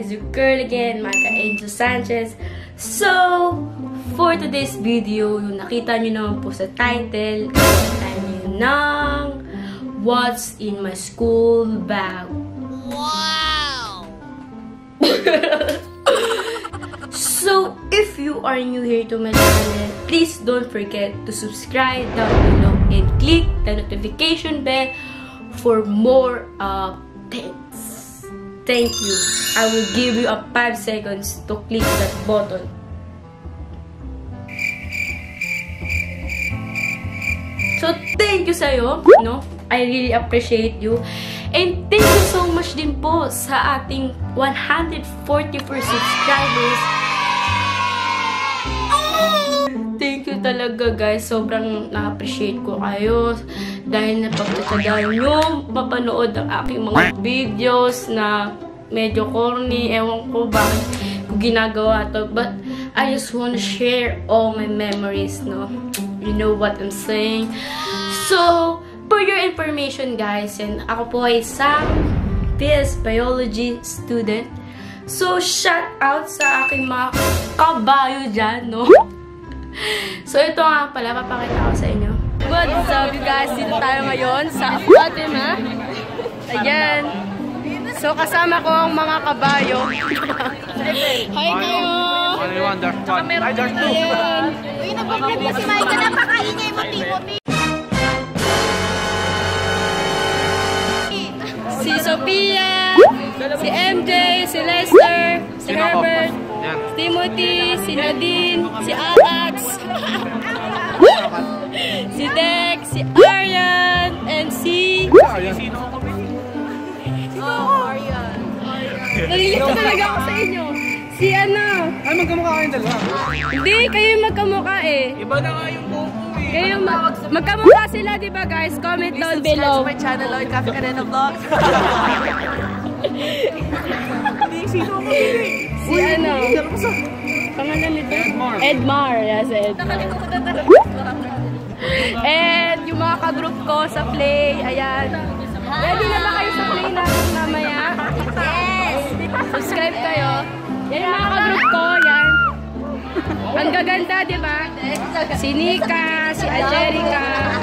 is your girl again, Micah Angel Sanchez. So, for today's video, yung nakita nyo naman po sa title, nakita nyo ng What's in my school bag. Wow! So, if you are new here to my channel, please don't forget to subscribe down below and click the notification bell for more updates. Thank you. I will give you a 5 seconds to click that button. So, thank you sa'yo, no? I really appreciate you. And thank you so much din po sa ating 144 subscribers. Thank you talaga guys. Sobrang na-appreciate ko kayo. Dahil napagtatsagaan nyo mapanood ang aking mga videos na medyo corny. Ewan ko bakit ko ginagawa to. But I just wanna share all my memories, no? You know what I'm saying? So, for your information guys, and ako po ay isang PS Biology student. So, shout out sa aking mga kabayo dyan, no? So, ito nga pala, papakita ko sa inyo. What's up, you guys? Dito tayo ngayon sa Fatima. Ayan. So, kasama ko ang mga kabayo. Hi kayo! Hi, there's two. Uy, nag-vlog na si Micah. Napakaingay mo, Timothy. Si Sophia, si MJ, si Lester, si Herbert, si Timothy, si Nadine, si Alex, si Dex, si Aryan, and si... Oh, Aryan. Nalilito talaga ako sa inyo. Si ano? Ay, magkamukha kayong dalawa. Hindi, kayo yung magkamukha eh. Iba na nga yung buko eh. Kayo magkamukha sila, diba guys? Comment down below. Please subscribe to my channel, Lloyd Cafe Caneno Vlogs. Hindi, sino ako pili? Si ano? Pangalan nito? Edmar. Yes, Edmar. And yung mga ka-group ko sa play, ayan. Ready na ba kayo sa play natin mamaya? Yes! Subscribe kayo. Yan yung mga ka-group ko, yan. Ang gaganda, di ba? Si Nika, si Angelica.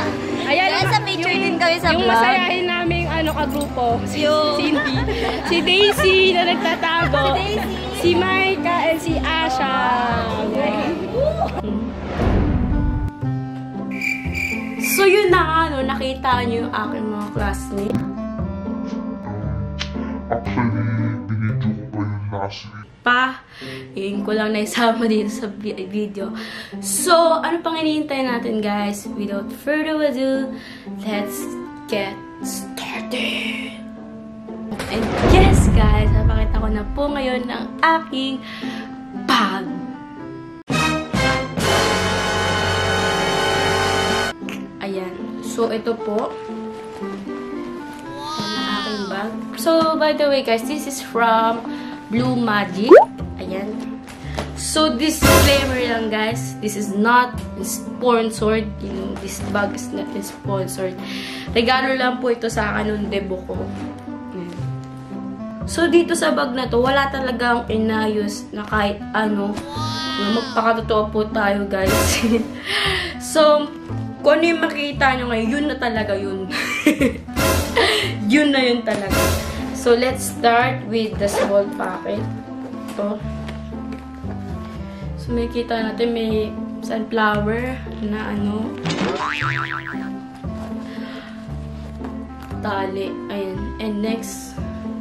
Ayan, Nasa picture din kami sa yung vlog. masayahin naming ka-grupo. Si Cindy. Si Daisy na nagtatago. Si Micah and si Asha. So yun na nga, no, nakita niyo yung aking mga classmates. Actually, binidyo ko pa yung last week. Yun ko lang naisama dito sa video. So, ano pang hinihintay natin guys? Without further ado, let's get started! And yes guys, napakita ko na po ngayon ang aking bag. Ayan. So, ito po ang aking bag. So, by the way guys, this is from Blue Magic. Ayan. So, disclaimer lang guys. This is not sponsored. You know, this bag is not sponsored. Regalo lang po ito sa akin ng debo ko. Ayan. So, dito sa bag na to, wala talagang inayos na kahit ano. Magpakatotoo po tayo guys. So, kung ano yung makikita nyo ngayon, yun na talaga yun. Yun na yun talaga. So, let's start with the small packet. Ito. So, may kita natin may sunflower na ano. Tali. Ayan. And next,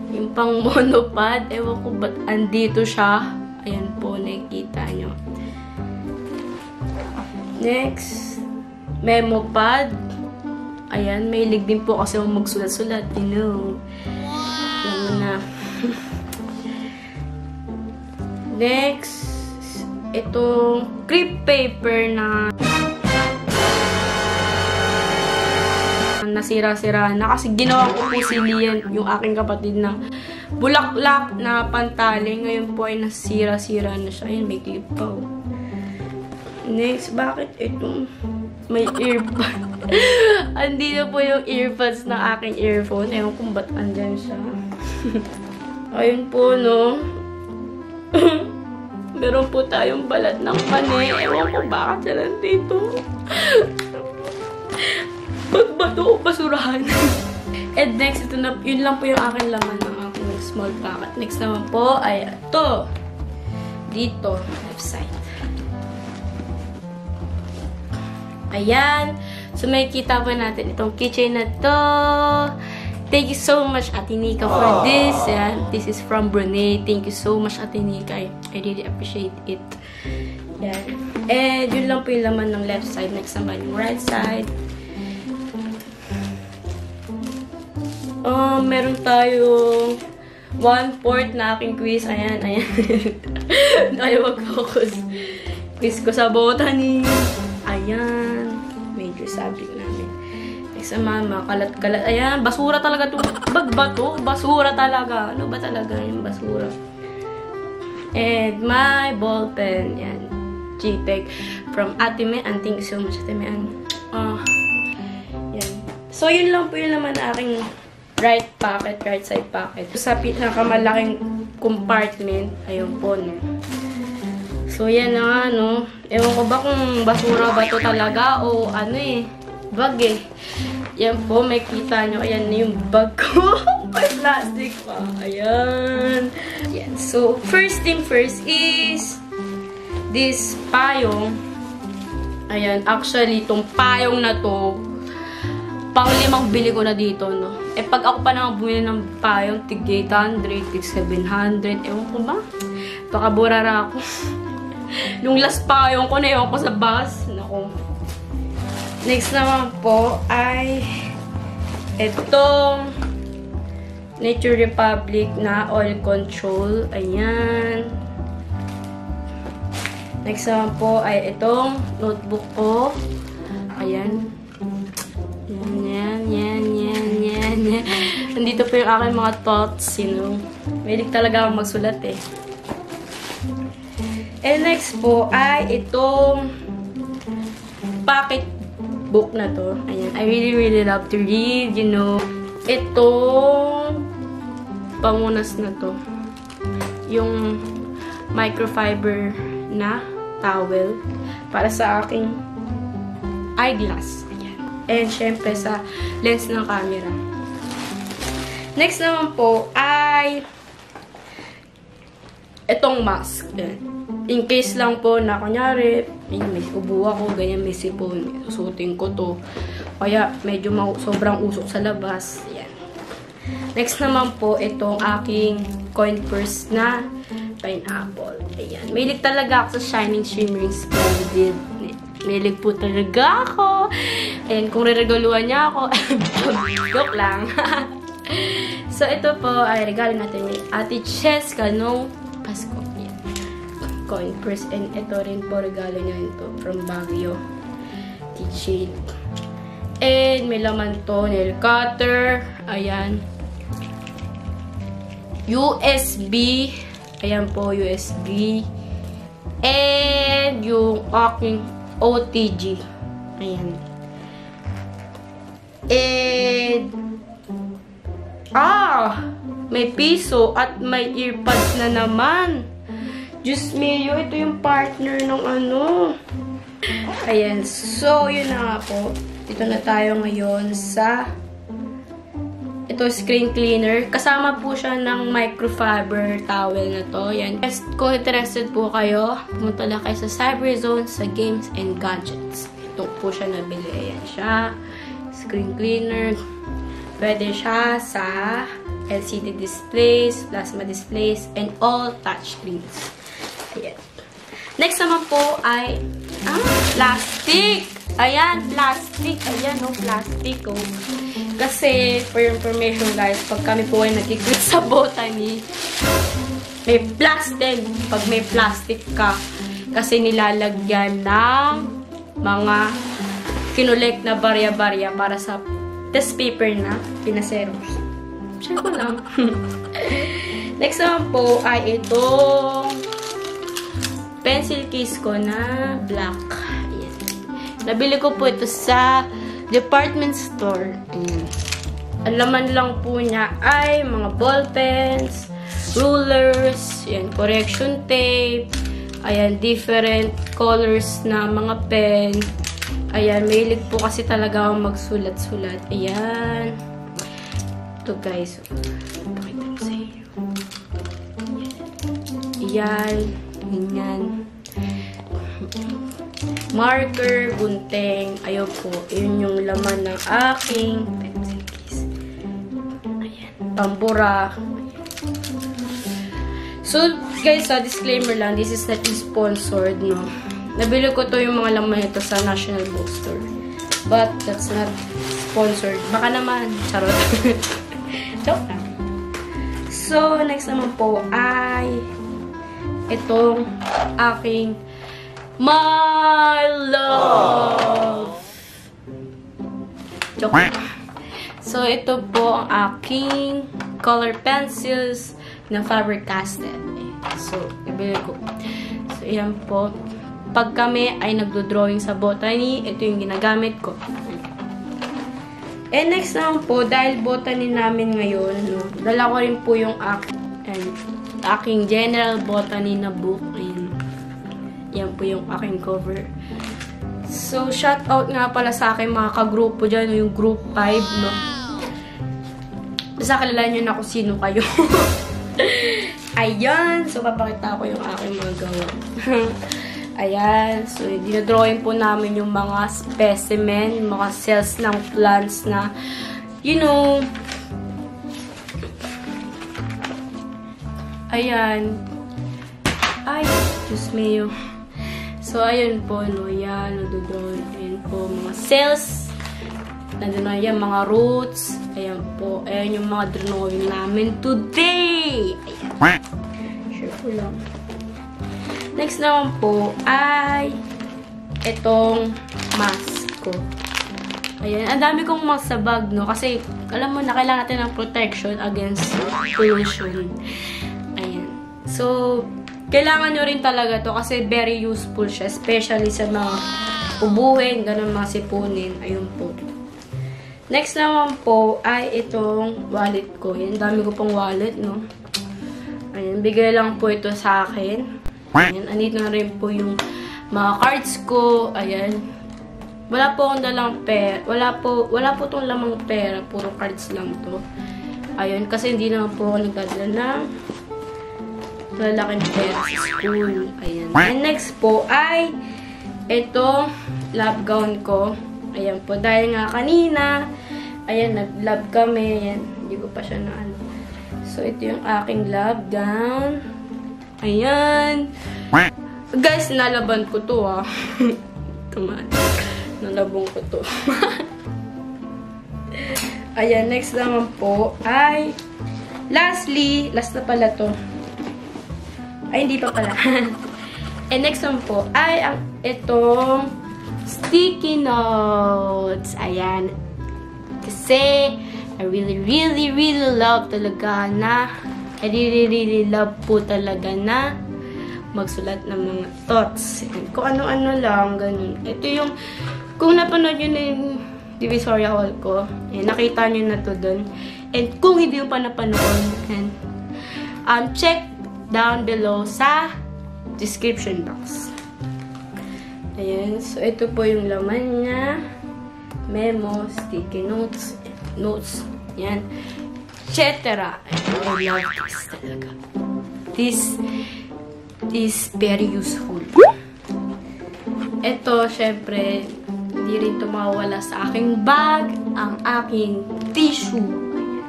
yung pang monopod. Ewan ko ba't andito siya. Ayan po, nakikita nyo. Next, memo pad. Ayan, may lig din po kasi magsulat-sulat. You know. Na. Next, itong crepe paper na nasira-sira na kasi ginawa ko po si Lian, yung aking kapatid, ng bulaklak na pantali. Ngayon po ay nasira-sira na siya. Ayan, may clip pa. Next, bakit itong may earbud? Andito po yung earbuds ng aking earphone. Ewan kung ba't andyan siya. Ayun po, no? Meron po tayong balat ng mani. Ewan ko bakit siya nandito. Bagbato o basurahan. And next, ito na, yun lang po yung aking laman ng aking small packet. Next naman po ay ito. Dito, left side. Ayan. So, makikita po natin itong keychain na to. Thank you so much, Ate Nika, for this. Ayan. This is from Brunei. Thank you so much, Ate Nika. I really appreciate it. Ayan. And yun lang po yung laman ng left side. Next naman yung right side. Meron tayong 1/4 na aking quiz. Ayan, ayan. Ayaw mag-focus. Quiz ko sa botany. Ayan. Major subject namin. Next naman, mga kalat-kalat. Ayan, basura talaga ito. Bagbato. Basura talaga. Ano ba talaga yung basura? And my ball pen. Ayan. G-Tech. From Ate Mean. Thank you so much, Ate Mean. Yan. So, yun lang po yun naman aking right pocket, right side pocket. Sa pinakamalaking compartment, ayun po, no. So, yan na nga, no. Ewan ko ba kung basura ba to talaga o ano eh, bag eh. Yan po, may kita nyo. Ayan na yung bag ko. May plastic pa. Ayan. Yan. So, first thing first is this payong. Ayan, actually, itong payong na to, pang-5 bili ko na dito, no. Eh, pag ako pa naman bumili ng payong, tig 800, tig 700, ewan ko ba? Baka burara ako. Nung last payong ko, na ewan ko sa bus. Naku. Next naman po ay itong Nature Republic na oil control. Ayan. Next naman po ay itong notebook ko. Ayan. Yan. Nandito po yung aking mga thoughts, you know. Mahilig talaga akong magsulat eh. And next po ay itong pocket book na to. Ayan. I really love to read, you know. Itong pangunas na to. Yung microfiber na towel para sa aking eyeglass. Ayan. And syempre sa lens ng camera. Next naman po ay itong mask. Ayan. In case lang po na kunyari, may ubo ako, ganyan may sipon, susutin ko to. Kaya medyo sobrang usok sa labas. Ayan. Next naman po itong aking coin purse na pineapple. Ayan. Mahilig talaga ako sa Shining Shimmering Splendid. Mahilig po talaga ako. Ayan, kung re-regaluhan niya ako, joke lang. So, ito po ay regalo natin ni Ate Cheska nung Pasko. Ayan. Coin purse. And ito rin po regalo niya ito from Baguio. Keychain. And may laman to, nail cutter. Ayan. USB. Ayan po, USB. And yung aking OTG. Ayan. And may piso at may earpads na naman. Diyos mio, ito yung partner ng ano. Ayan. So, yun na nga po. Dito na tayo ngayon sa ito, screen cleaner. Kasama po siya ng microfiber towel na to. Yan. Kung interested po kayo, pumunta lang kayo sa Cyberzone, sa Games and Gadgets. Ito po siya nabili. Ayan siya. Screen cleaner. Pwede siya sa LCD displays, plasma displays, and all touchscreens. Ayan. Next naman po ay plastic. Ayan, plastic. Ayan, plastic, Kasi, for your information guys, pag kami po ay nag-quit sa botany, may plastic. Pag may plastic ka, kasi nilalagyan ng mga kinolect na barya-barya para sa test paper na pinaseros. Share ko lang. Next naman po ay itong pencil case ko na black. Ayan. Nabili ko po ito sa department store. Ang laman lang po niya ay mga ball pens, rulers, yan, correction tape, ayan, different colors na mga pen. Ayan, mahilig po kasi talaga akong magsulat-sulat. Ayan. Ito guys. Pakita ko sa inyo. Ayan. Ganyan. Marker, gunting. Ayaw po. Yun yung laman ng aking pencil case. Ayan. Pambura. So, guys, disclaimer lang. This is not sponsored, no? Nabili ko to yung mga laman nito sa National Bookstore. But, that's not sponsored. Baka naman. Charot. Joke lang. So, next naman po ay itong aking My Love. Joke lang. So, ito po ang aking color pencils na Faber-Castell. So, nabili ko. So, yan po. Pag kami ay nagdo-drawing sa botany, ito yung ginagamit ko. And next naman po, dahil botany namin ngayon, no, dala ko rin po yung aking general botany na book. Yan po yung aking cover. So, shout out nga pala sa aking mga kagrupo dyan, yung group 5, no. Basta kilala nyo na kung sino kayo. Ayan. So, papakita ko yung aking mga gawa. Ayan. So, dinadrawing po namin yung mga specimen, mga cells ng plants na, you know, ayan. Ay, Diyos mio. So, ayun po, no, yan, nagdodrawing. Ayan po, mga cells. Nandun na yan, mga roots. Ayan po. Ayan yung mga drawing namin today. Ayan. Share ko lang. Next naman po ay itong mask ko. Ayan. Ang dami kong mask sa bag, no? Kasi, alam mo na, kailangan natin ng protection against pollution. Ayan. So, kailangan nyo rin talaga to kasi very useful siya. Especially sa mga ubuhin, ganun mga sipunin. Ayun po. Next naman po ay itong wallet ko. Ayan. Dami ko pong wallet, no? Ayan. Bigay lang po ito sa akin. Ayan, andito na rin po yung mga cards ko. Ayan. Wala po akong dalang pera. Wala po itong lamang pera. Puro cards lang to. Ayan, kasi hindi naman po ako nagdadala ng lalaking pera sa school. Ayan. And next po ay ito, lab gown ko. Ayan po. Dahil nga kanina, ayan, nag-lab kami. Ayan, hindi ko pa siya na ano. So, ito yung aking lab gown. Ayan. Guys, nalaban ko to, ah. Tumaan. Nalabong ko to. Ayan, next naman po ay lastly, last na pala to. Ay, hindi pa pala. And next naman po ay itong sticky notes. Ayan. Kasi, I really love talaga na I really love po talaga na magsulat ng mga thoughts. Kung ano-ano lang, ganun. Ito yung, kung napanood nyo na yung Divisoria Hall ko, nakita nyo na to dun. And kung hindi yung pa napanood, check down below sa description box. Ayan. So, ito po yung laman niya. Memo, sticky notes, yan. Etc. I love this talaga. This is very useful. Ito, syempre, hindi rin ito mawala sa aking bag, ang aking tissue. Ayan.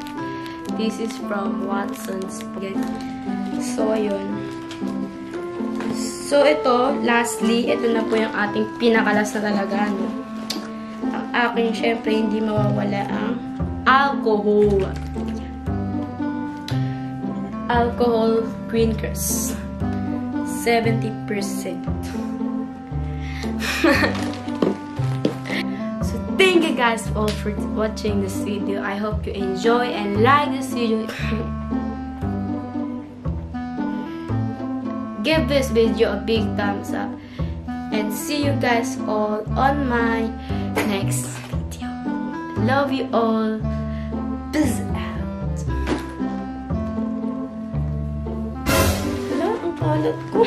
This is from Watson's. So, ayun. So, ito, lastly, ito na po yung ating pinakalas na talaga, no? Ang aking, syempre, hindi mawawala ang alcohol. Alcohol drinkers. 70%. So, thank you guys all for watching this video. I hope you enjoy and like this video. Give this video a big thumbs up. And see you guys all on my next video. Love you all. Peace out. banat ko.